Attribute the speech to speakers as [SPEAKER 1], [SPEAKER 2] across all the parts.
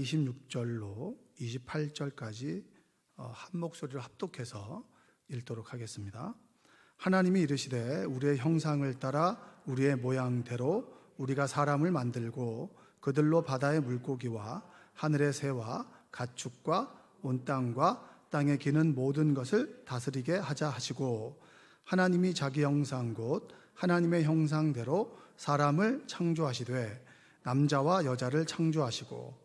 [SPEAKER 1] 26절로 28절까지 한 목소리로 합독해서 읽도록 하겠습니다. 하나님이 이르시되 우리의 형상을 따라 우리의 모양대로 우리가 사람을 만들고 그들로 바다의 물고기와 하늘의 새와 가축과 온 땅과 땅에 기는 모든 것을 다스리게 하자 하시고, 하나님이 자기 형상 곧 하나님의 형상대로 사람을 창조하시되 남자와 여자를 창조하시고,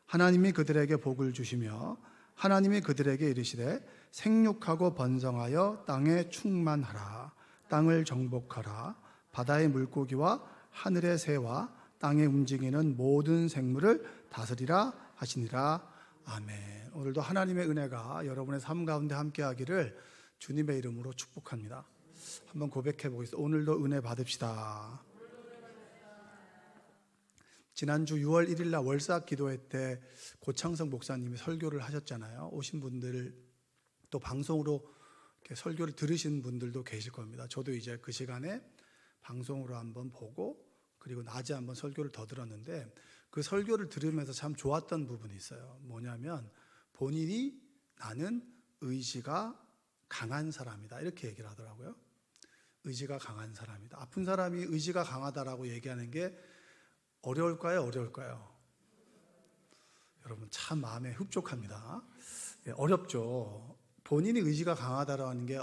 [SPEAKER 1] 하나님이 그들에게 복을 주시며 하나님이 그들에게 이르시되 생육하고 번성하여 땅에 충만하라. 땅을 정복하라. 바다의 물고기와 하늘의 새와 땅에 움직이는 모든 생물을 다스리라 하시니라. 아멘. 오늘도 하나님의 은혜가 여러분의 삶 가운데 함께하기를 주님의 이름으로 축복합니다. 한번 고백해 보겠습니다. 오늘도 은혜 받읍시다. 지난주 6월 1일 날 월삭 기도회 때 고창석 목사님이 설교를 하셨잖아요. 오신 분들 또 방송으로 이렇게 설교를 들으신 분들도 계실 겁니다. 저도 이제 그 시간에 방송으로 한번 보고 그리고 낮에 한번 설교를 더 들었는데, 그 설교를 들으면서 참 좋았던 부분이 있어요. 뭐냐면 본인이 나는 의지가 강한 사람이다 이렇게 얘기를 하더라고요. 의지가 강한 사람이다. 아픈 사람이 의지가 강하다라고 얘기하는 게 어려울까요? 어려울까요? 여러분 참 마음에 흡족합니다. 어렵죠. 본인이 의지가 강하다라는 게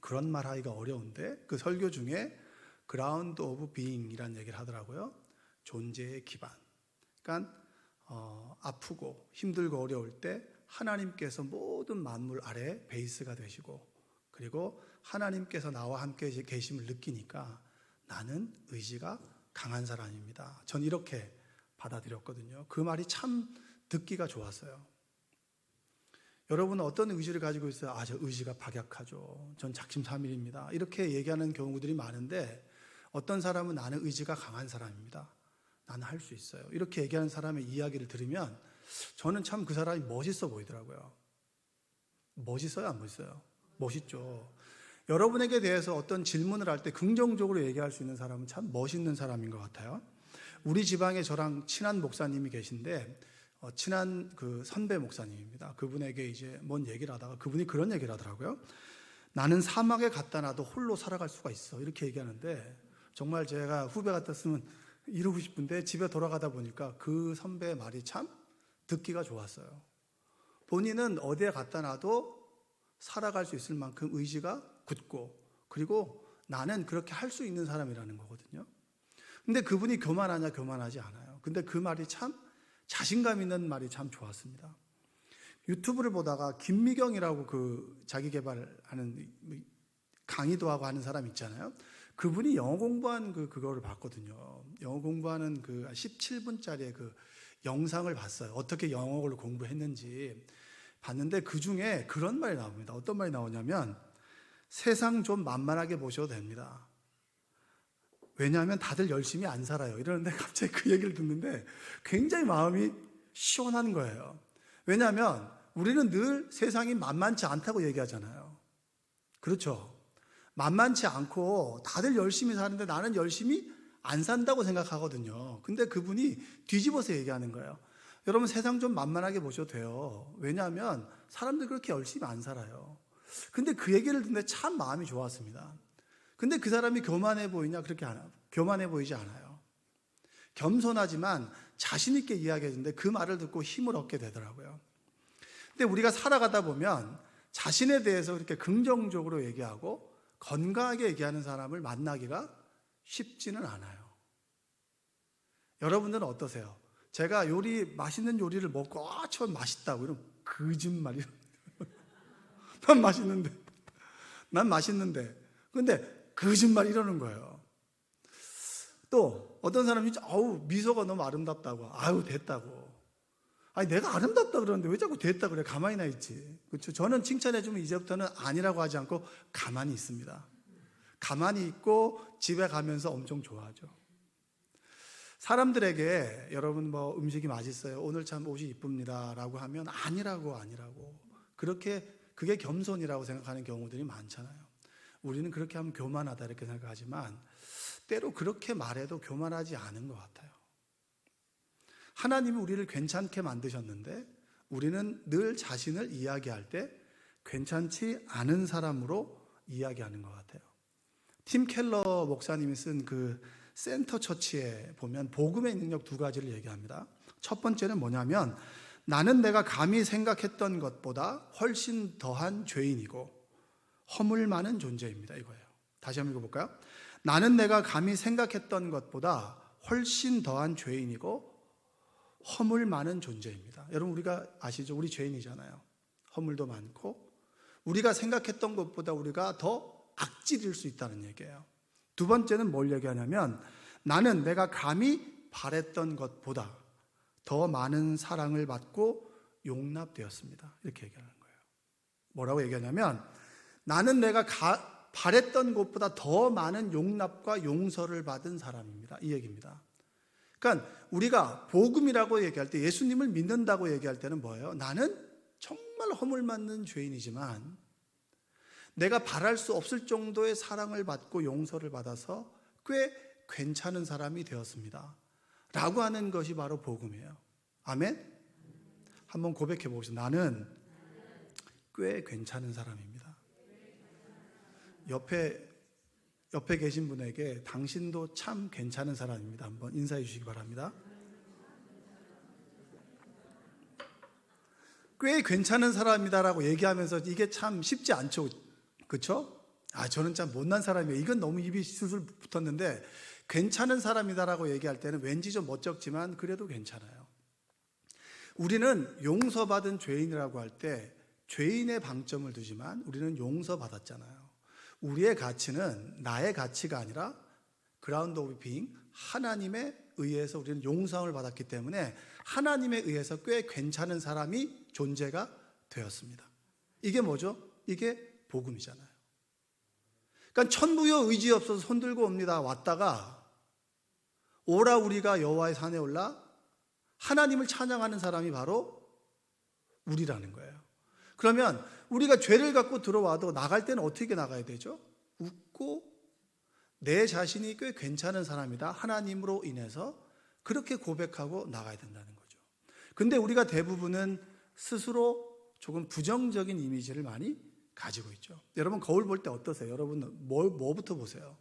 [SPEAKER 1] 그런 말 하기가 어려운데, 그 설교 중에 그라운드 오브 비잉이라는 얘기를 하더라고요. 존재의 기반. 그러니까 아프고 힘들고 어려울 때 하나님께서 모든 만물 아래 베이스가 되시고, 그리고 하나님께서 나와 함께 계심을 느끼니까 나는 의지가 강한 사람입니다. 전 이렇게 받아들였거든요. 그 말이 참 듣기가 좋았어요. 여러분은 어떤 의지를 가지고 있어요? 아, 저 의지가 박약하죠. 전 작심삼일입니다. 이렇게 얘기하는 경우들이 많은데, 어떤 사람은 나는 의지가 강한 사람입니다. 나는 할 수 있어요. 이렇게 얘기하는 사람의 이야기를 들으면 저는 참 그 사람이 멋있어 보이더라고요. 멋있어요? 안 멋있어요? 멋있죠. 여러분에게 대해서 어떤 질문을 할 때 긍정적으로 얘기할 수 있는 사람은 참 멋있는 사람인 것 같아요. 우리 지방에 저랑 친한 목사님이 계신데, 친한 그 선배 목사님입니다. 그분에게 이제 뭔 얘기를 하다가 그분이 그런 얘기를 하더라고요. 나는 사막에 갖다 놔도 홀로 살아갈 수가 있어. 이렇게 얘기하는데, 정말 제가 후배 같았으면 이러고 싶은데 집에 돌아가다 보니까 그 선배의 말이 참 듣기가 좋았어요. 본인은 어디에 갖다 놔도 살아갈 수 있을 만큼 의지가 굳고, 그리고 나는 그렇게 할 수 있는 사람이라는 거거든요. 근데 그분이 교만하냐? 교만하지 않아요. 근데 그 말이 참 자신감 있는 말이 참 좋았습니다. 유튜브를 보다가 김미경이라고 그 자기 개발하는 강의도 하고 하는 사람 있잖아요. 그분이 영어 공부한 그거를 봤거든요. 영어 공부하는 그 17분짜리의 그 영상을 봤어요. 어떻게 영어를 공부했는지 봤는데 그 중에 그런 말이 나옵니다. 어떤 말이 나오냐면, 세상 좀 만만하게 보셔도 됩니다. 왜냐하면 다들 열심히 안 살아요. 이러는데 갑자기 그 얘기를 듣는데 굉장히 마음이 시원한 거예요. 왜냐하면 우리는 늘 세상이 만만치 않다고 얘기하잖아요. 그렇죠? 만만치 않고 다들 열심히 사는데 나는 열심히 안 산다고 생각하거든요. 근데 그분이 뒤집어서 얘기하는 거예요. 여러분 세상 좀 만만하게 보셔도 돼요. 왜냐하면 사람들 그렇게 열심히 안 살아요. 근데 그 얘기를 듣는데 참 마음이 좋았습니다. 근데 그 사람이 교만해 보이냐? 그렇게 안, 교만해 보이지 않아요. 겸손하지만 자신 있게 이야기해주는데 그 말을 듣고 힘을 얻게 되더라고요. 근데 우리가 살아가다 보면 자신에 대해서 그렇게 긍정적으로 얘기하고 건강하게 얘기하는 사람을 만나기가 쉽지는 않아요. 여러분들은 어떠세요? 제가 맛있는 요리를 먹고 저 맛있다고 이러면 거짓말이에요. 난 맛있는데 근데 거짓말 이러는 거예요. 또 어떤 사람이 미소가 너무 아름답다고, 됐다고. 아니 내가 아름답다 그러는데 왜 자꾸 됐다 그래? 가만히나 있지. 그렇죠? 저는 칭찬해주면 이제부터는 아니라고 하지 않고 가만히 있습니다. 가만히 있고 집에 가면서 엄청 좋아하죠. 사람들에게 여러분 음식이 맛있어요, 오늘 참 옷이 이쁩니다 라고 하면 아니라고 그게 겸손이라고 생각하는 경우들이 많잖아요. 우리는 그렇게 하면 교만하다 이렇게 생각하지만 때로 그렇게 말해도 교만하지 않은 것 같아요. 하나님이 우리를 괜찮게 만드셨는데 우리는 늘 자신을 이야기할 때 괜찮지 않은 사람으로 이야기하는 것 같아요. 팀 켈러 목사님이 쓴 그 센터 처치에 보면 복음의 능력 두 가지를 얘기합니다. 첫 번째는 뭐냐면 나는 내가 감히 생각했던 것보다 훨씬 더한 죄인이고 허물 많은 존재입니다. 이거예요. 다시 한번 읽어볼까요? 나는 내가 감히 생각했던 것보다 훨씬 더한 죄인이고 허물 많은 존재입니다. 여러분 우리가 아시죠? 우리 죄인이잖아요. 허물도 많고 우리가 생각했던 것보다 우리가 더 악질일 수 있다는 얘기예요. 두 번째는 뭘 얘기하냐면 나는 내가 감히 바랬던 것보다 더 많은 사랑을 받고 용납되었습니다. 이렇게 얘기하는 거예요. 뭐라고 얘기하냐면 나는 내가 바랬던 것보다 더 많은 용납과 용서를 받은 사람입니다. 이 얘기입니다. 그러니까 우리가 복음이라고 얘기할 때 예수님을 믿는다고 얘기할 때는 뭐예요? 나는 정말 허물 많는 죄인이지만 내가 바랄 수 없을 정도의 사랑을 받고 용서를 받아서 꽤 괜찮은 사람이 되었습니다 라고 하는 것이 바로 복음이에요. 아멘? 한번 고백해 보시죠. 나는 꽤 괜찮은 사람입니다. 옆에 계신 분에게 당신도 참 괜찮은 사람입니다. 한번 인사해 주시기 바랍니다. 꽤 괜찮은 사람이다라고 얘기하면서 이게 참 쉽지 않죠. 그렇죠? 저는 참 못난 사람이에요. 이건 너무 입이 술술 붙었는데 괜찮은 사람이다라고 얘기할 때는 왠지 좀 멋쩍지만 그래도 괜찮아요. 우리는 용서받은 죄인이라고 할 때 죄인의 방점을 두지만 우리는 용서받았잖아요. 우리의 가치는 나의 가치가 아니라 그라운드 오브 빙 하나님에 의해서 우리는 용서함을 받았기 때문에 하나님에 의해서 꽤 괜찮은 사람이 존재가 되었습니다. 이게 뭐죠? 이게 복음이잖아요. 그러니까 천부여 의지 없어서 손들고 옵니다. 왔다가 오라 우리가 여호와의 산에 올라 하나님을 찬양하는 사람이 바로 우리라는 거예요. 그러면 우리가 죄를 갖고 들어와도 나갈 때는 어떻게 나가야 되죠? 웃고 내 자신이 꽤 괜찮은 사람이다. 하나님으로 인해서 그렇게 고백하고 나가야 된다는 거죠. 근데 우리가 대부분은 스스로 조금 부정적인 이미지를 많이 가지고 있죠. 여러분 거울 볼 때 어떠세요? 여러분 뭐부터 보세요?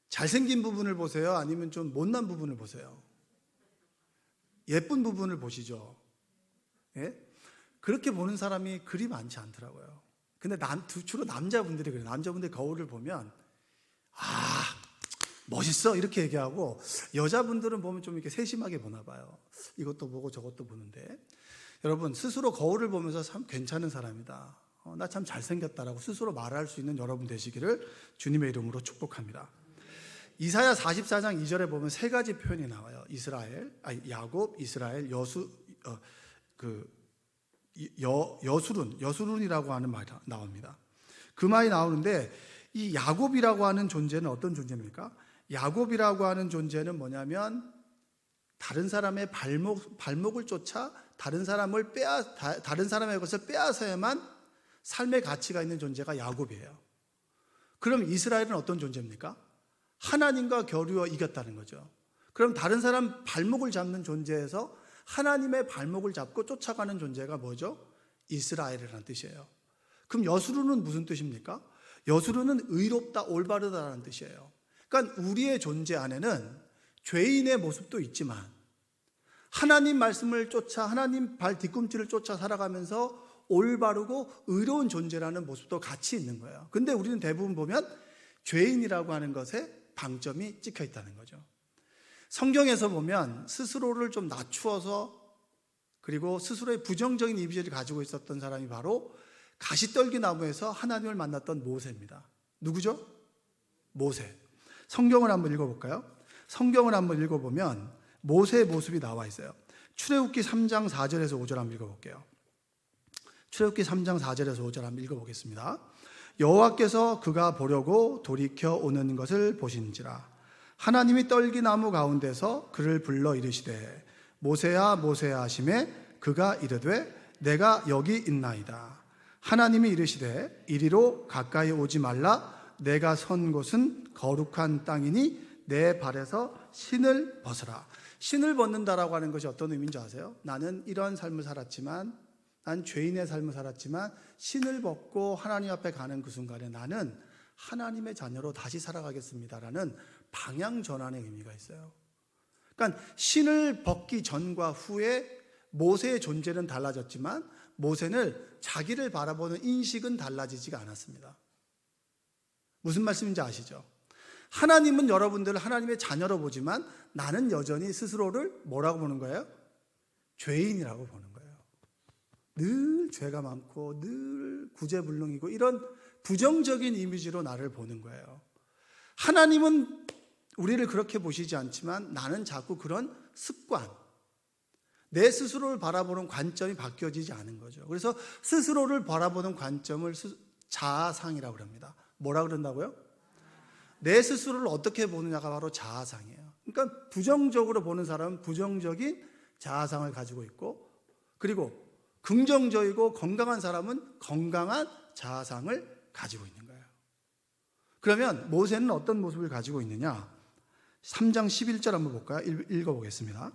[SPEAKER 1] 잘생긴 부분을 보세요? 아니면 좀 못난 부분을 보세요? 예쁜 부분을 보시죠. 예? 그렇게 보는 사람이 그리 많지 않더라고요. 근데 주로 남자분들이 그래요. 남자분들 거울을 보면 멋있어 이렇게 얘기하고 여자분들은 보면 좀 이렇게 세심하게 보나 봐요. 이것도 보고 저것도 보는데 여러분 스스로 거울을 보면서 참 괜찮은 사람이다. 나 참 잘생겼다라고 스스로 말할 수 있는 여러분 되시기를 주님의 이름으로 축복합니다. 이사야 44장 2절에 보면 세 가지 표현이 나와요. 야곱, 이스라엘, 여수룬이라고 하는 말이 나옵니다. 그 말이 나오는데 이 야곱이라고 하는 존재는 어떤 존재입니까? 야곱이라고 하는 존재는 뭐냐면 다른 사람의 발목을 쫓아 다른 사람의 것을 빼앗아야만 삶의 가치가 있는 존재가 야곱이에요. 그럼 이스라엘은 어떤 존재입니까? 하나님과 겨루어 이겼다는 거죠. 그럼 다른 사람 발목을 잡는 존재에서 하나님의 발목을 잡고 쫓아가는 존재가 뭐죠? 이스라엘이라는 뜻이에요. 그럼 여수르는 무슨 뜻입니까? 여수르는 의롭다, 올바르다라는 뜻이에요. 그러니까 우리의 존재 안에는 죄인의 모습도 있지만 하나님 말씀을 쫓아 하나님 발 뒤꿈치를 쫓아 살아가면서 올바르고 의로운 존재라는 모습도 같이 있는 거예요. 근데 우리는 대부분 보면 죄인이라고 하는 것에 방점이 찍혀 있다는 거죠. 성경에서 보면 스스로를 좀 낮추어서 그리고 스스로의 부정적인 이미지를 가지고 있었던 사람이 바로 가시떨기 나무에서 하나님을 만났던 모세입니다. 누구죠? 모세. 성경을 한번 읽어볼까요? 성경을 한번 읽어보면 모세의 모습이 나와 있어요. 출애굽기 3장 4절에서 5절 한번 읽어볼게요. 출애굽기 3장 4절에서 5절 한번 읽어보겠습니다. 여호와께서 그가 보려고 돌이켜 오는 것을 보신지라 하나님이 떨기나무 가운데서 그를 불러 이르시되 모세야 모세야 하시매 그가 이르되 내가 여기 있나이다. 하나님이 이르시되 이리로 가까이 오지 말라. 내가 선 곳은 거룩한 땅이니 내 발에서 신을 벗으라. 신을 벗는다라고 하는 것이 어떤 의미인지 아세요? 나는 이러한 삶을 살았지만, 난 죄인의 삶을 살았지만 신을 벗고 하나님 앞에 가는 그 순간에 나는 하나님의 자녀로 다시 살아가겠습니다라는 방향 전환의 의미가 있어요. 그러니까 신을 벗기 전과 후에 모세의 존재는 달라졌지만 모세는 자기를 바라보는 인식은 달라지지가 않았습니다. 무슨 말씀인지 아시죠? 하나님은 여러분들을 하나님의 자녀로 보지만 나는 여전히 스스로를 뭐라고 보는 거예요? 죄인이라고 보는 거예요. 늘 죄가 많고 늘 구제불능이고 이런 부정적인 이미지로 나를 보는 거예요. 하나님은 우리를 그렇게 보시지 않지만 나는 자꾸 그런 습관, 내 스스로를 바라보는 관점이 바뀌어지지 않은 거죠. 그래서 스스로를 바라보는 관점을 자아상이라고 합니다. 뭐라 그런다고요? 내 스스로를 어떻게 보느냐가 바로 자아상이에요. 그러니까 부정적으로 보는 사람은 부정적인 자아상을 가지고 있고, 그리고 긍정적이고 건강한 사람은 건강한 자아상을 가지고 있는 거예요. 그러면 모세는 어떤 모습을 가지고 있느냐? 3장 11절 한번 볼까요? 읽어보겠습니다.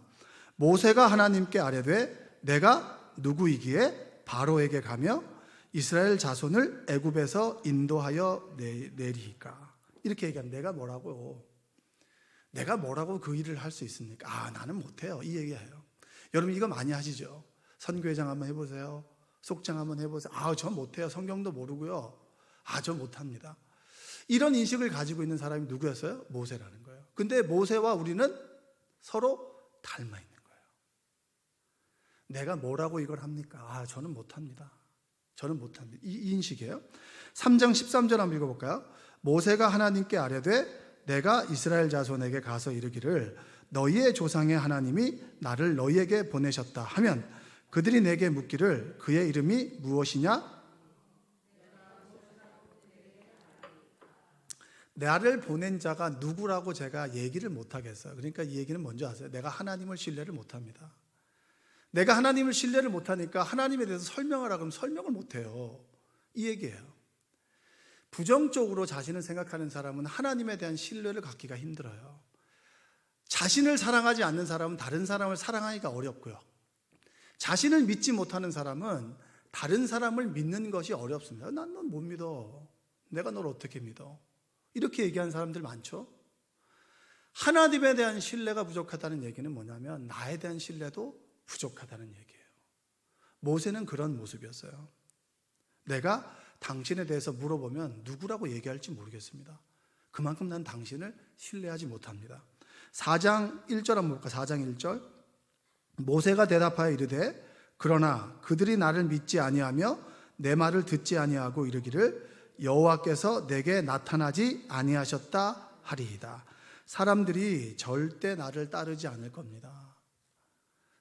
[SPEAKER 1] 모세가 하나님께 아뢰되 내가 누구이기에 바로에게 가며 이스라엘 자손을 애굽에서 인도하여 내리이까? 이렇게 얘기하면 내가 뭐라고 그 일을 할 수 있습니까? 아, 나는 못해요. 이 얘기해요. 여러분 이거 많이 하시죠? 선교회장 한번 해보세요. 속장 한번 해보세요. 아, 저 못해요. 성경도 모르고요. 아, 저 못합니다. 이런 인식을 가지고 있는 사람이 누구였어요? 모세라는 거예요. 근데 모세와 우리는 서로 닮아 있는 거예요. 내가 뭐라고 이걸 합니까? 아, 저는 못합니다. 저는 못합니다. 이 인식이에요. 3장 13절 한번 읽어볼까요? 모세가 하나님께 아뢰되 내가 이스라엘 자손에게 가서 이르기를 너희의 조상의 하나님이 나를 너희에게 보내셨다 하면 그들이 내게 묻기를 그의 이름이 무엇이냐? 나를 보낸 자가 누구라고 제가 얘기를 못하겠어요. 그러니까 이 얘기는 뭔지 아세요? 내가 하나님을 신뢰를 못합니다. 내가 하나님을 신뢰를 못하니까 하나님에 대해서 설명하라 그러면 설명을 못해요. 이 얘기예요. 부정적으로 자신을 생각하는 사람은 하나님에 대한 신뢰를 갖기가 힘들어요. 자신을 사랑하지 않는 사람은 다른 사람을 사랑하기가 어렵고요. 자신을 믿지 못하는 사람은 다른 사람을 믿는 것이 어렵습니다. 난 넌 못 믿어. 내가 널 어떻게 믿어? 이렇게 얘기하는 사람들 많죠? 하나님에 대한 신뢰가 부족하다는 얘기는 뭐냐면 나에 대한 신뢰도 부족하다는 얘기예요. 모세는 그런 모습이었어요. 내가 당신에 대해서 물어보면 누구라고 얘기할지 모르겠습니다. 그만큼 난 당신을 신뢰하지 못합니다. 4장 1절 한번 볼까? 4장 1절. 모세가 대답하여 이르되 그러나 그들이 나를 믿지 아니하며 내 말을 듣지 아니하고 이르기를 여호와께서 내게 나타나지 아니하셨다 하리이다. 사람들이 절대 나를 따르지 않을 겁니다.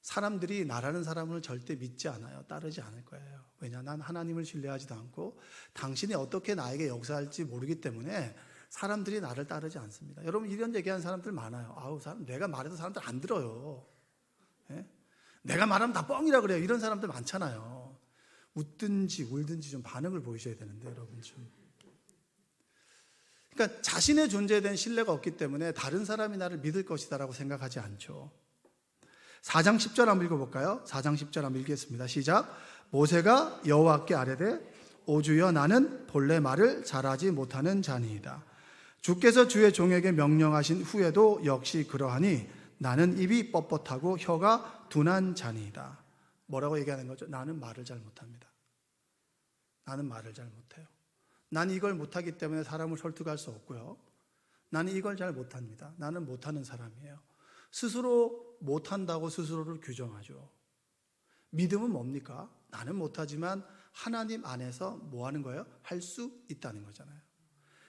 [SPEAKER 1] 사람들이 나라는 사람을 절대 믿지 않아요. 따르지 않을 거예요. 왜냐? 난 하나님을 신뢰하지도 않고 당신이 어떻게 나에게 역사할지 모르기 때문에 사람들이 나를 따르지 않습니다. 여러분 이런 얘기하는 사람들 많아요. 아우, 내가 말해도 사람들 안 들어요. 예? 내가 말하면 다 뻥이라 그래요. 이런 사람들 많잖아요. 웃든지 울든지 좀 반응을 보이셔야 되는데 여러분 좀. 그러니까 자신의 존재에 대한 신뢰가 없기 때문에 다른 사람이 나를 믿을 것이다라고 생각하지 않죠. 4장 10절 한번 읽어볼까요? 4장 10절 한번 읽겠습니다. 시작. 모세가 여호와께 아뢰되 오 주여 나는 본래 말을 잘하지 못하는 자니이다. 주께서 주의 종에게 명령하신 후에도 역시 그러하니 나는 입이 뻣뻣하고 혀가 둔한 자니이다. 뭐라고 얘기하는 거죠? 나는 말을 잘 못합니다. 나는 말을 잘 못해요. 나는 이걸 못하기 때문에 사람을 설득할 수 없고요. 나는 이걸 잘 못합니다. 나는 못하는 사람이에요. 스스로 못한다고 스스로를 규정하죠. 믿음은 뭡니까? 나는 못하지만 하나님 안에서 뭐 하는 거예요? 할 수 있다는 거잖아요.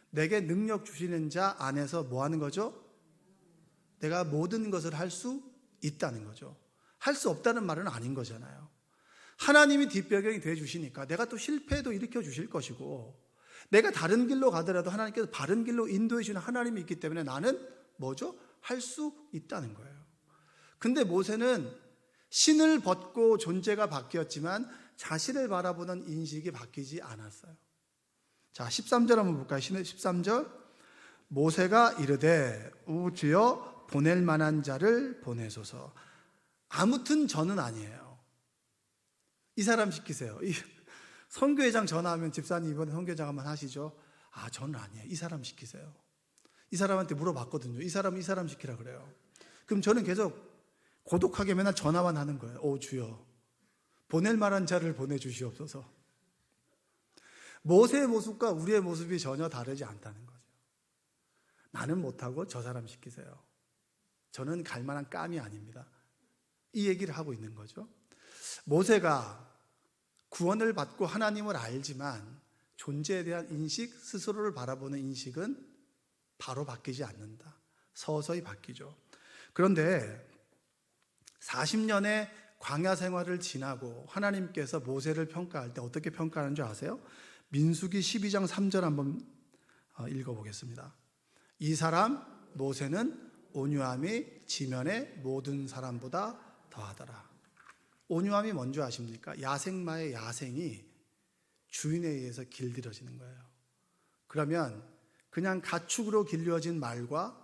[SPEAKER 1] 내게 능력 주시는 자 안에서 뭐 하는 거죠? 내가 모든 것을 할 수 있다는 거죠. 할 수 없다는 말은 아닌 거잖아요. 하나님이 뒷배경이 되어 주시니까 내가 또 실패도 일으켜 주실 것이고 내가 다른 길로 가더라도 하나님께서 바른 길로 인도해 주시는 하나님이 있기 때문에 나는 뭐죠? 할 수 있다는 거예요. 근데 모세는 신을 벗고 존재가 바뀌었지만 자신을 바라보는 인식이 바뀌지 않았어요. 자, 13절 한번 볼까요? 13절. 모세가 이르되 우 주여 보낼 만한 자를 보내소서. 아무튼 저는 아니에요. 이 사람 시키세요. 선교회장 전화하면 집사님 이번에 선교회장 한번 하시죠. 저는 아니에요. 이 사람 시키세요. 이 사람한테 물어봤거든요. 이 사람 시키라 그래요. 그럼 저는 계속 고독하게 맨날 전화만 하는 거예요. 오 주여, 보낼 만한 자를 보내주시옵소서. 모세의 모습과 우리의 모습이 전혀 다르지 않다는 거죠. 나는 못하고 저 사람 시키세요. 저는 갈 만한 깜이 아닙니다. 이 얘기를 하고 있는 거죠. 모세가 구원을 받고 하나님을 알지만 존재에 대한 인식, 스스로를 바라보는 인식은 바로 바뀌지 않는다. 서서히 바뀌죠. 그런데 40년의 광야 생활을 지나고 하나님께서 모세를 평가할 때 어떻게 평가하는 줄 아세요? 민수기 12장 3절 한번 읽어보겠습니다. 이 사람 모세는 온유함이 지면의 모든 사람보다 더하더라. 온유함이 뭔지 아십니까? 야생마의 야생이 주인에 의해서 길들여지는 거예요. 그러면 그냥 가축으로 길러진 말과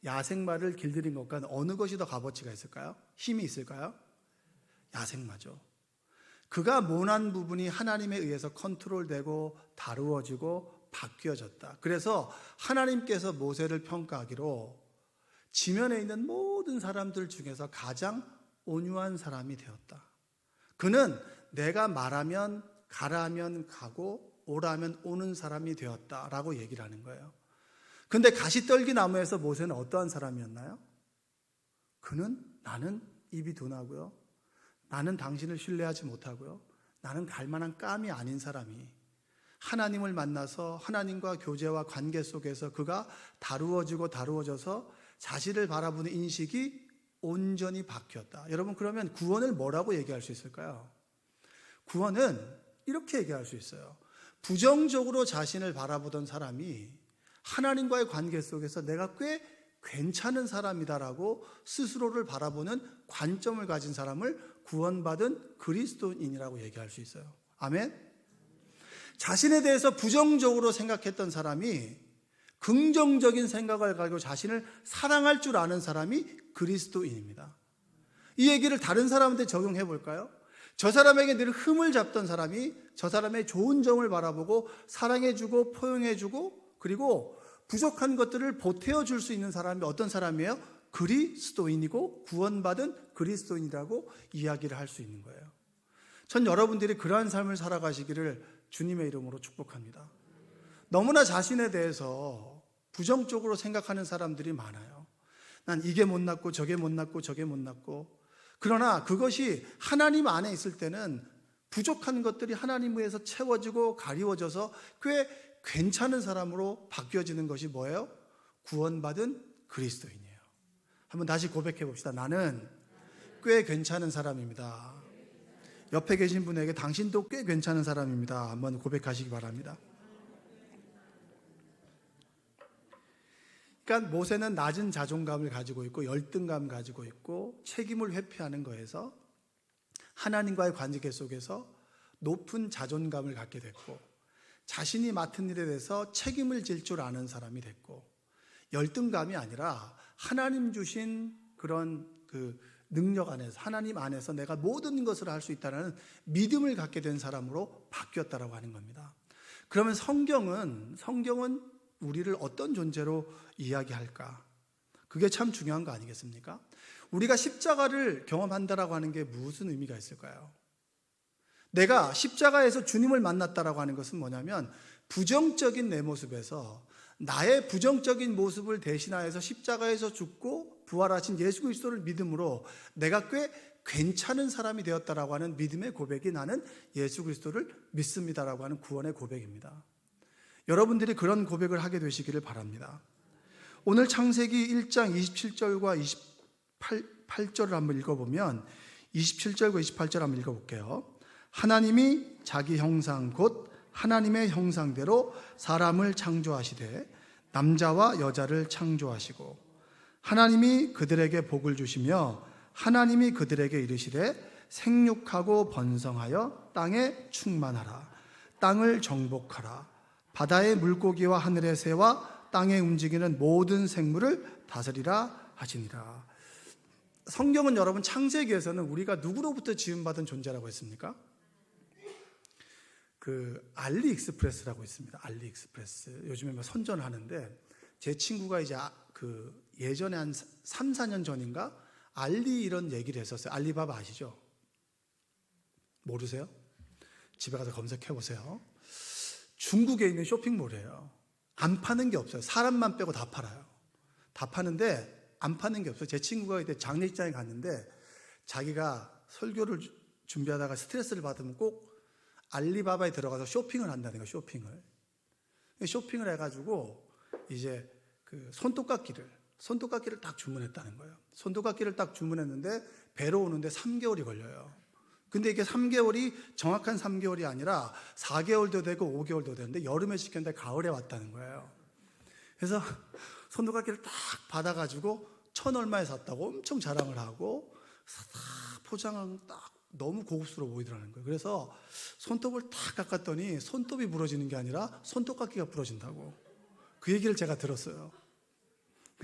[SPEAKER 1] 야생마를 길들인 것과 어느 것이 더 값어치가 있을까요? 힘이 있을까요? 야생마죠. 그가 모난 부분이 하나님에 의해서 컨트롤되고 다루어지고 바뀌어졌다. 그래서 하나님께서 모세를 평가하기로 지면에 있는 모든 사람들 중에서 가장 온유한 사람이 되었다. 그는 내가 말하면 가라면 가고 오라면 오는 사람이 되었다라고 얘기를 하는 거예요. 근데 가시떨기 나무에서 모세는 어떠한 사람이었나요? 그는 나는 입이 둔하고요. 나는 당신을 신뢰하지 못하고요. 나는 갈 만한 깜이 아닌 사람이 하나님을 만나서 하나님과 교제와 관계 속에서 그가 다루어져서 자신을 바라보는 인식이 온전히 바뀌었다. 여러분, 그러면 구원을 뭐라고 얘기할 수 있을까요? 구원은 이렇게 얘기할 수 있어요. 부정적으로 자신을 바라보던 사람이 하나님과의 관계 속에서 내가 꽤 괜찮은 사람이다라고 스스로를 바라보는 관점을 가진 사람을 구원받은 그리스도인이라고 얘기할 수 있어요. 아멘? 자신에 대해서 부정적으로 생각했던 사람이 긍정적인 생각을 가지고 자신을 사랑할 줄 아는 사람이 그리스도인입니다. 이 얘기를 다른 사람한테 적용해 볼까요? 저 사람에게 늘 흠을 잡던 사람이 저 사람의 좋은 점을 바라보고 사랑해주고 포용해주고 그리고 부족한 것들을 보태어줄 수 있는 사람이 어떤 사람이에요? 그리스도인이고 구원받은 그리스도인이라고 이야기를 할 수 있는 거예요. 전 여러분들이 그러한 삶을 살아가시기를 주님의 이름으로 축복합니다. 너무나 자신에 대해서 부정적으로 생각하는 사람들이 많아요. 난 이게 못났고 저게 못났고 저게 못났고. 그러나 그것이 하나님 안에 있을 때는 부족한 것들이 하나님 위에서 채워지고 가리워져서 꽤 괜찮은 사람으로 바뀌어지는 것이 뭐예요? 구원받은 그리스도인이에요. 한번 다시 고백해 봅시다. 나는 꽤 괜찮은 사람입니다. 옆에 계신 분에게 당신도 꽤 괜찮은 사람입니다. 한번 고백하시기 바랍니다. 그러니까 모세는 낮은 자존감을 가지고 있고 열등감을 가지고 있고 책임을 회피하는 거에서 하나님과의 관계 속에서 높은 자존감을 갖게 됐고 자신이 맡은 일에 대해서 책임을 질 줄 아는 사람이 됐고 열등감이 아니라 하나님 주신 그런 능력 안에서 하나님 안에서 내가 모든 것을 할 수 있다는 믿음을 갖게 된 사람으로 바뀌었다라고 하는 겁니다. 그러면 성경은 우리를 어떤 존재로 이야기할까? 그게 참 중요한 거 아니겠습니까? 우리가 십자가를 경험한다라고 하는 게 무슨 의미가 있을까요? 내가 십자가에서 주님을 만났다라고 하는 것은 뭐냐면 부정적인 내 모습에서 나의 부정적인 모습을 대신하여서 십자가에서 죽고 부활하신 예수 그리스도를 믿음으로 내가 꽤 괜찮은 사람이 되었다라고 하는 믿음의 고백이 나는 예수 그리스도를 믿습니다라고 하는 구원의 고백입니다. 여러분들이 그런 고백을 하게 되시기를 바랍니다. 오늘 창세기 1장 27절과 28절을 한번 읽어보면 27절과 28절 한번 읽어볼게요. 하나님이 자기 형상 곧 하나님의 형상대로 사람을 창조하시되 남자와 여자를 창조하시고 하나님이 그들에게 복을 주시며 하나님이 그들에게 이르시되 생육하고 번성하여 땅에 충만하라. 땅을 정복하라. 바다의 물고기와 하늘의 새와 땅에 움직이는 모든 생물을 다스리라 하시니라. 성경은 여러분 창세기에서는 우리가 누구로부터 지음받은 존재라고 했습니까? 그 알리익스프레스라고 있습니다. 알리익스프레스. 요즘에 뭐 선전하는데 제 친구가 이제 그 예전에 한 3, 4년 전인가 알리 이런 얘기를 했었어요. 알리바바 아시죠? 모르세요? 집에 가서 검색해 보세요. 중국에 있는 쇼핑몰이에요. 안 파는 게 없어요. 사람만 빼고 다 팔아요. 다 파는데 안 파는 게 없어요. 제 친구가 이때 장례식장에 갔는데 자기가 설교를 준비하다가 스트레스를 받으면 꼭 알리바바에 들어가서 쇼핑을 한다는 거예요. 쇼핑을 해가지고 이제 그 손톱깎이를 딱 주문했다는 거예요. 손톱깎이를 딱 주문했는데 배로 오는데 3개월이 걸려요. 근데 이게 3개월이 정확한 3개월이 아니라 4개월도 되고 5개월도 되는데 여름에 시켰는데 가을에 왔다는 거예요. 그래서 손톱깎이를 딱 받아가지고 1,000얼마에 샀다고 엄청 자랑을 하고 딱 포장한 딱 너무 고급스러워 보이더라는 거예요. 그래서 손톱을 딱 깎았더니 손톱이 부러지는 게 아니라 손톱깎이가 부러진다고. 그 얘기를 제가 들었어요.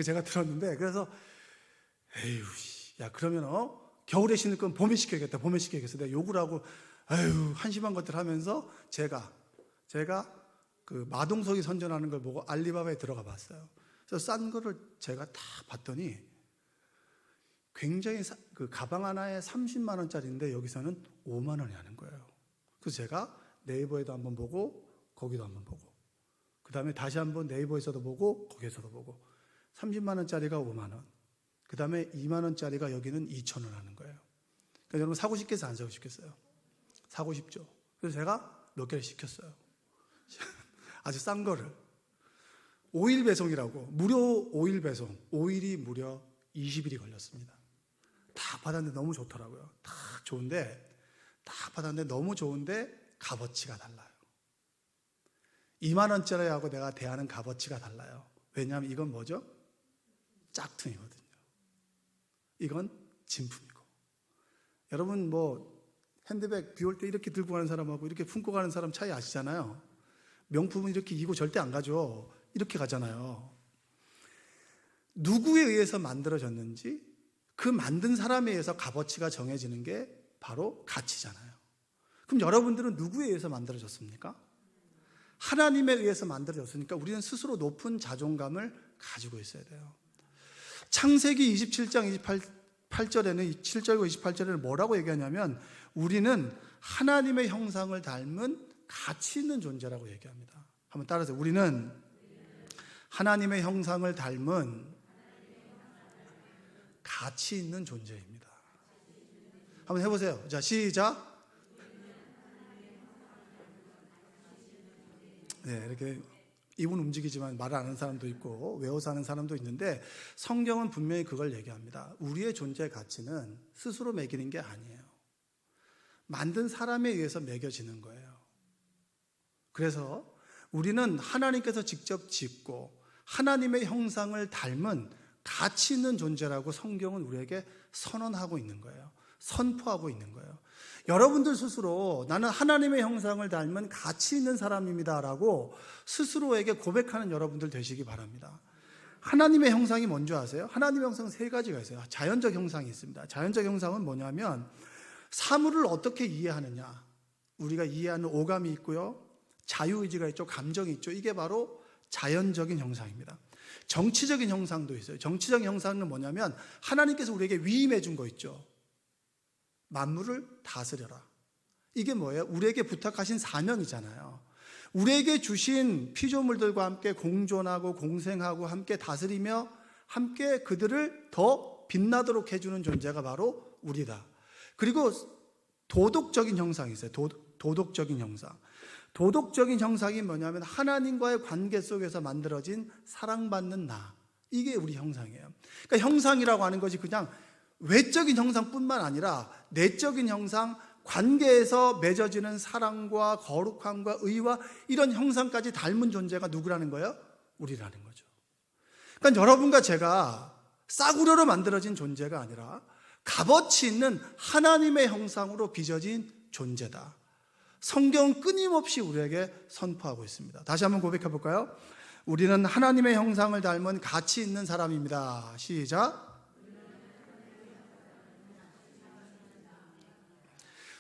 [SPEAKER 1] 제가 들었는데 그래서 에휴, 야 그러면 겨울에 신을 건 봄에 시켜야겠다. 내가 욕을 하고 아유 한심한 것들 하면서 제가 그 마동석이 선전하는 걸 보고 알리바바에 들어가 봤어요. 그래서 싼 거를 제가 다 봤더니 굉장히 그 가방 하나에 30만 원짜리인데 여기서는 5만 원이 하는 거예요. 그래서 제가 네이버에도 한번 보고 거기도 한번 보고 그 다음에 다시 한번 네이버에서도 보고 거기에서도 보고 30만 원짜리가 5만 원, 그 다음에 2만 원짜리가 여기는 2천 원 하는 거예요. 그러니까 여러분 사고 싶겠어요? 안 사고 싶겠어요? 사고 싶죠. 그래서 제가 몇 개를 시켰어요. 아주 싼 거를. 5일 배송이라고, 무료 5일 배송. 5일이 무려 20일이 걸렸습니다. 딱 받았는데 너무 좋더라고요. 딱 받았는데 너무 좋은데 값어치가 달라요. 2만 원짜리하고 내가 대하는 값어치가 달라요. 왜냐하면 이건 뭐죠? 짝퉁이거든요. 이건 진품이고. 여러분 뭐 핸드백 비 올 때 이렇게 들고 가는 사람하고 이렇게 품고 가는 사람 차이 아시잖아요. 명품은 이렇게 이고 절대 안 가죠. 이렇게 가잖아요. 누구에 의해서 만들어졌는지 그 만든 사람에 의해서 값어치가 정해지는 게 바로 가치잖아요. 그럼 여러분들은 누구에 의해서 만들어졌습니까? 하나님에 의해서 만들어졌으니까 우리는 스스로 높은 자존감을 가지고 있어야 돼요. 창세기 27장 28절에는 7절과 28절에는 뭐라고 얘기하냐면 우리는 하나님의 형상을 닮은 가치 있는 존재라고 얘기합니다. 한번 따라서 우리는 하나님의 형상을 닮은 가치 있는 존재입니다. 한번 해보세요. 자, 시작. 네, 이렇게 입은 움직이지만 말을 안 하는 사람도 있고 외워서 하는 사람도 있는데 성경은 분명히 그걸 얘기합니다. 우리의 존재 가치는 스스로 매기는 게 아니에요. 만든 사람에 의해서 매겨지는 거예요. 그래서 우리는 하나님께서 직접 짓고 하나님의 형상을 닮은 가치 있는 존재라고 성경은 우리에게 선언하고 있는 거예요. 선포하고 있는 거예요. 여러분들 스스로 나는 하나님의 형상을 닮은 가치 있는 사람입니다라고 스스로에게 고백하는 여러분들 되시기 바랍니다. 하나님의 형상이 뭔지 아세요? 하나님의 형상은 세 가지가 있어요. 자연적 형상이 있습니다. 자연적 형상은 뭐냐면 사물을 어떻게 이해하느냐. 우리가 이해하는 오감이 있고요. 자유의지가 있죠. 감정이 있죠. 이게 바로 자연적인 형상입니다. 정치적인 형상도 있어요. 정치적인 형상은 뭐냐면 하나님께서 우리에게 위임해 준 거 있죠. 만물을 다스려라. 이게 뭐예요? 우리에게 부탁하신 사명이잖아요. 우리에게 주신 피조물들과 함께 공존하고 공생하고 함께 다스리며 함께 그들을 더 빛나도록 해주는 존재가 바로 우리다. 그리고 도덕적인 형상이 있어요. 도덕적인 형상. 도덕적인 형상이 뭐냐면 하나님과의 관계 속에서 만들어진 사랑받는 나. 이게 우리 형상이에요. 그러니까 형상이라고 하는 것이 그냥 외적인 형상뿐만 아니라 내적인 형상, 관계에서 맺어지는 사랑과 거룩함과 의와 이런 형상까지 닮은 존재가 누구라는 거예요? 우리라는 거죠. 그러니까 여러분과 제가 싸구려로 만들어진 존재가 아니라 값어치 있는 하나님의 형상으로 빚어진 존재다. 성경은 끊임없이 우리에게 선포하고 있습니다. 다시 한번 고백해 볼까요? 우리는 하나님의 형상을 닮은 가치 있는 사람입니다. 시작.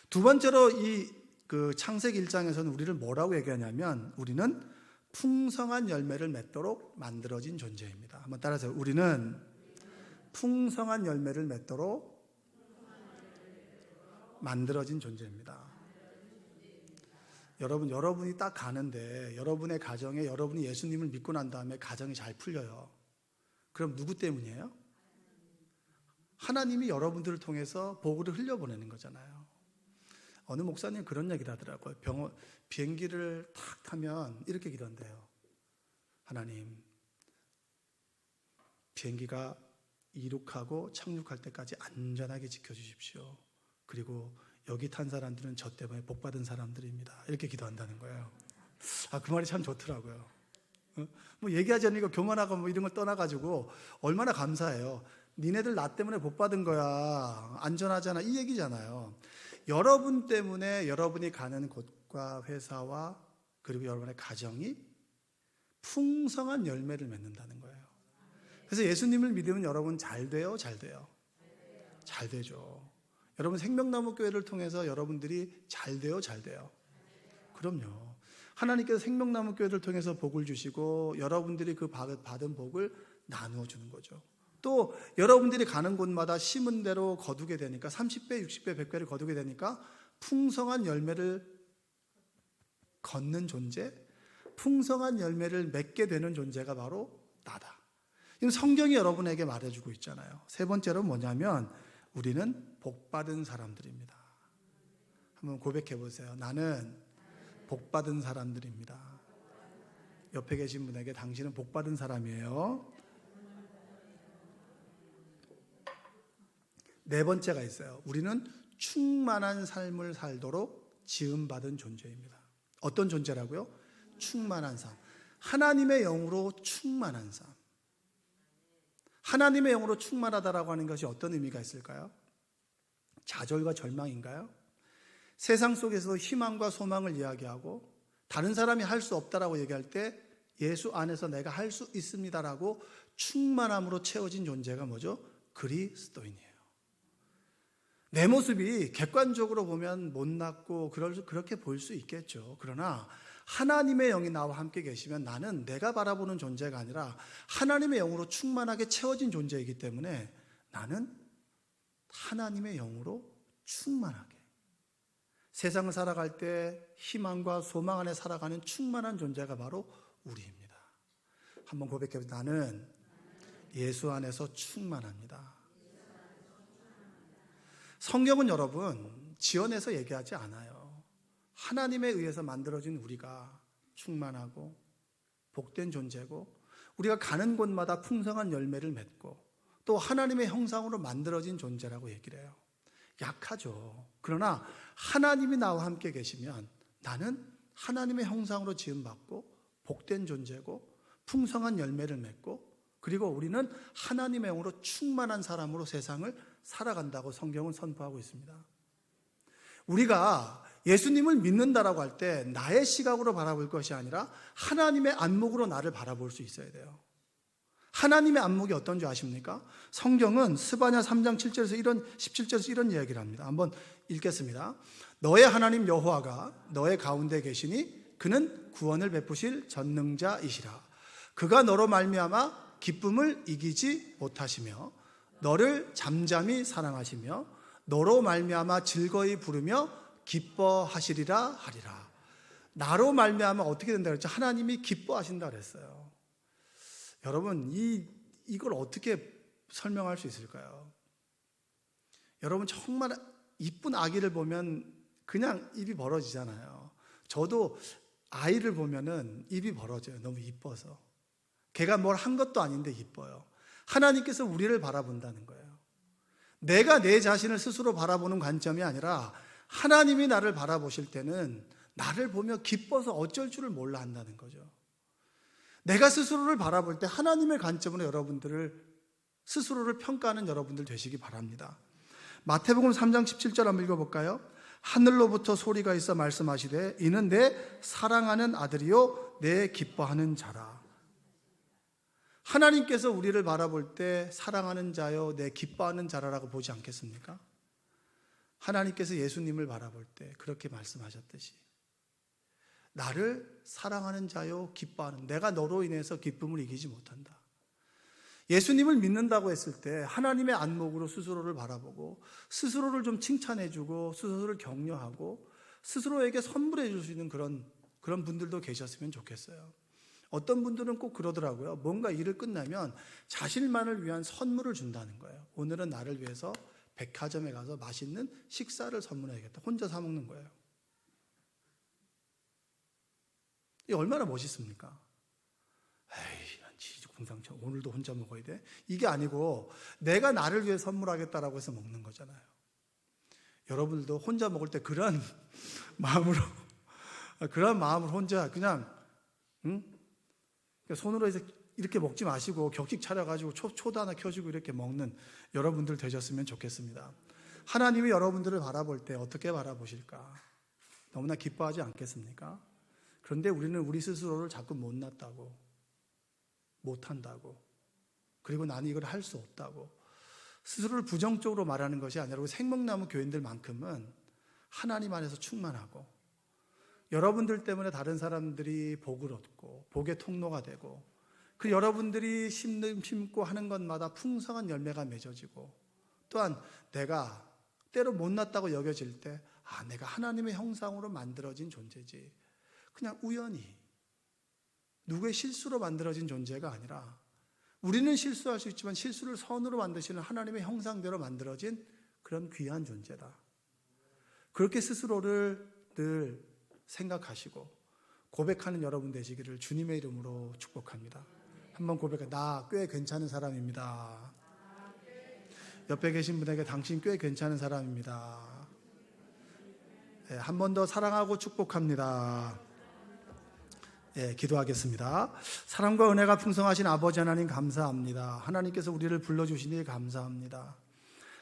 [SPEAKER 1] 두 번째로 이 창세기 1장에서는 우리를 뭐라고 얘기하냐면 우리는 풍성한 열매를 맺도록 만들어진 존재입니다. 한번 따라하세요. 우리는 풍성한 열매를 맺도록 만들어진 존재입니다. 여러분이 딱 가는데 여러분의 가정에 여러분이 예수님을 믿고 난 다음에 가정이 잘 풀려요. 그럼 누구 때문이에요? 하나님이 여러분들을 통해서 복을 흘려보내는 거잖아요. 어느 목사님 그런 얘기를 하더라고요. 비행기를 탁 타면 이렇게 기도한대요. 하나님, 비행기가 이륙하고 착륙할 때까지 안전하게 지켜주십시오. 그리고 여기 탄 사람들은 저 때문에 복받은 사람들입니다. 이렇게 기도한다는 거예요. 그 말이 참 좋더라고요. 뭐 얘기하지 않으니까 교만하고 뭐 이런 걸 떠나가지고 얼마나 감사해요. 니네들 나 때문에 복받은 거야. 안전하잖아. 이 얘기잖아요. 여러분 때문에 여러분이 가는 곳과 회사와 그리고 여러분의 가정이 풍성한 열매를 맺는다는 거예요. 그래서 예수님을 믿으면 여러분 잘 돼요? 잘 돼요? 잘 되죠. 여러분 생명나무 교회를 통해서 여러분들이 잘 돼요? 잘 돼요? 그럼요. 하나님께서 생명나무 교회를 통해서 복을 주시고 여러분들이 그 받은 복을 나누어 주는 거죠. 또 여러분들이 가는 곳마다 심은 대로 거두게 되니까 30배, 60배, 100배를 거두게 되니까 풍성한 열매를 걷는 존재, 풍성한 열매를 맺게 되는 존재가 바로 나다. 이건 성경이 여러분에게 말해주고 있잖아요. 세 번째로 뭐냐면 우리는 복받은 사람들입니다. 한번 고백해 보세요. 나는 복받은 사람들입니다. 옆에 계신 분에게 당신은 복받은 사람이에요. 네 번째가 있어요. 우리는 충만한 삶을 살도록 지음받은 존재입니다. 어떤 존재라고요? 충만한 삶. 하나님의 영으로 충만한 삶. 하나님의 영으로 충만하다라고 하는 것이 어떤 의미가 있을까요? 좌절과 절망인가요? 세상 속에서 희망과 소망을 이야기하고 다른 사람이 할 수 없다라고 얘기할 때 예수 안에서 내가 할 수 있습니다라고 충만함으로 채워진 존재가 뭐죠? 그리스도인이에요. 내 모습이 객관적으로 보면 못났고 그렇게 보일 수 있겠죠. 그러나 하나님의 영이 나와 함께 계시면 나는 내가 바라보는 존재가 아니라 하나님의 영으로 충만하게 채워진 존재이기 때문에 나는 하나님의 영으로 충만하게 세상을 살아갈 때 희망과 소망 안에 살아가는 충만한 존재가 바로 우리입니다. 한번 고백해보세요. 나는 예수 안에서 충만합니다. 성경은 여러분 지어내서 얘기하지 않아요. 하나님에 의해서 만들어진 우리가 충만하고 복된 존재고 우리가 가는 곳마다 풍성한 열매를 맺고 또 하나님의 형상으로 만들어진 존재라고 얘기를 해요. 약하죠. 그러나 하나님이 나와 함께 계시면 나는 하나님의 형상으로 지음받고 복된 존재고 풍성한 열매를 맺고 그리고 우리는 하나님의 영으로 충만한 사람으로 세상을 살아간다고 성경은 선포하고 있습니다. 우리가 예수님을 믿는다라고 할 때 나의 시각으로 바라볼 것이 아니라 하나님의 안목으로 나를 바라볼 수 있어야 돼요. 하나님의 안목이 어떤 줄 아십니까? 성경은 스바냐 3장 17절에서 이런 이야기를 합니다. 한번 읽겠습니다. 너의 하나님 여호와가 너의 가운데 계시니 그는 구원을 베푸실 전능자이시라. 그가 너로 말미암아 기쁨을 이기지 못하시며 너를 잠잠히 사랑하시며 너로 말미암아 즐거이 부르며 기뻐하시리라 하리라. 나로 말미암아 어떻게 된다 그랬죠? 하나님이 기뻐하신다 그랬어요. 여러분 이걸 어떻게 설명할 수 있을까요? 여러분 정말 이쁜 아기를 보면 그냥 입이 벌어지잖아요. 저도 아이를 보면은 입이 벌어져요. 너무 이뻐서. 걔가 뭘 한 것도 아닌데 이뻐요. 하나님께서 우리를 바라본다는 거예요. 내가 내 자신을 스스로 바라보는 관점이 아니라 하나님이 나를 바라보실 때는 나를 보며 기뻐서 어쩔 줄을 몰라 한다는 거죠. 내가 스스로를 바라볼 때 하나님의 관점으로 여러분들을 스스로를 평가하는 여러분들 되시기 바랍니다. 마태복음 3장 17절 한번 읽어볼까요? 하늘로부터 소리가 있어 말씀하시되 이는 내 사랑하는 아들이요 내 기뻐하는 자라. 하나님께서 우리를 바라볼 때 사랑하는 자요 내 기뻐하는 자라라고 보지 않겠습니까? 하나님께서 예수님을 바라볼 때 그렇게 말씀하셨듯이 나를 사랑하는 자요 기뻐하는, 내가 너로 인해서 기쁨을 이기지 못한다. 예수님을 믿는다고 했을 때 하나님의 안목으로 스스로를 바라보고 스스로를 좀 칭찬해주고 스스로를 격려하고 스스로에게 선물해 줄 수 있는 그런 분들도 계셨으면 좋겠어요. 어떤 분들은 꼭 그러더라고요. 뭔가 일을 끝나면 자신만을 위한 선물을 준다는 거예요. 오늘은 나를 위해서 백화점에 가서 맛있는 식사를 선물해야겠다. 혼자 사 먹는 거예요. 이게 얼마나 멋있습니까? 에이, 난 진짜 공상처 오늘도 혼자 먹어야 돼? 이게 아니고 내가 나를 위해 선물하겠다라고 해서 먹는 거잖아요. 여러분들도 혼자 먹을 때 그런 마음으로 혼자 그냥 손으로 해서 이렇게 먹지 마시고 격식 차려가지고 초도 하나 켜주고 이렇게 먹는 여러분들 되셨으면 좋겠습니다. 하나님이 여러분들을 바라볼 때 어떻게 바라보실까? 너무나 기뻐하지 않겠습니까? 그런데 우리는 우리 스스로를 자꾸 못났다고, 못한다고, 그리고 나는 이걸 할 수 없다고 스스로를 부정적으로 말하는 것이 아니라 생명나무 교인들만큼은 하나님 안에서 충만하고 여러분들 때문에 다른 사람들이 복을 얻고 복의 통로가 되고 그 여러분들이 심고 하는 것마다 풍성한 열매가 맺어지고 또한 내가 때로 못났다고 여겨질 때 내가 하나님의 형상으로 만들어진 존재지 그냥 우연히 누구의 실수로 만들어진 존재가 아니라 우리는 실수할 수 있지만 실수를 선으로 만드시는 하나님의 형상대로 만들어진 그런 귀한 존재다. 그렇게 스스로를 늘 생각하시고 고백하는 여러분 되시기를 주님의 이름으로 축복합니다. 한번 고백해. 나 꽤 괜찮은 사람입니다. 옆에 계신 분에게 당신 꽤 괜찮은 사람입니다. 네, 한 번 더 사랑하고 축복합니다. 예, 기도하겠습니다. 사랑과 은혜가 풍성하신 아버지 하나님 감사합니다. 하나님께서 우리를 불러주시니 감사합니다.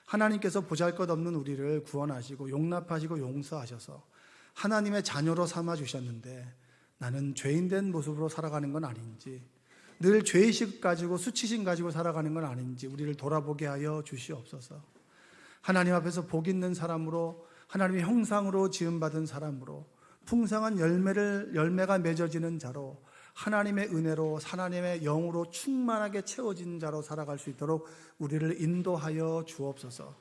[SPEAKER 1] 하나님께서 보잘것없는 우리를 구원하시고 용납하시고 용서하셔서 하나님의 자녀로 삼아주셨는데 나는 죄인된 모습으로 살아가는 건 아닌지 늘 죄의식 가지고 수치심 가지고 살아가는 건 아닌지 우리를 돌아보게 하여 주시옵소서. 하나님 앞에서 복 있는 사람으로 하나님의 형상으로 지음받은 사람으로 풍성한 열매가 맺어지는 자로 하나님의 은혜로 하나님의 영으로 충만하게 채워진 자로 살아갈 수 있도록 우리를 인도하여 주옵소서.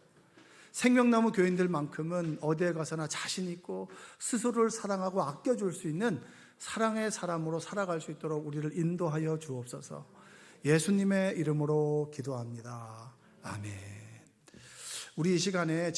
[SPEAKER 1] 생명나무 교인들만큼은 어디에 가서나 자신 있고 스스로를 사랑하고 아껴줄 수 있는 사랑의 사람으로 살아갈 수 있도록 우리를 인도하여 주옵소서. 예수님의 이름으로 기도합니다. 아멘. 우리 이 시간에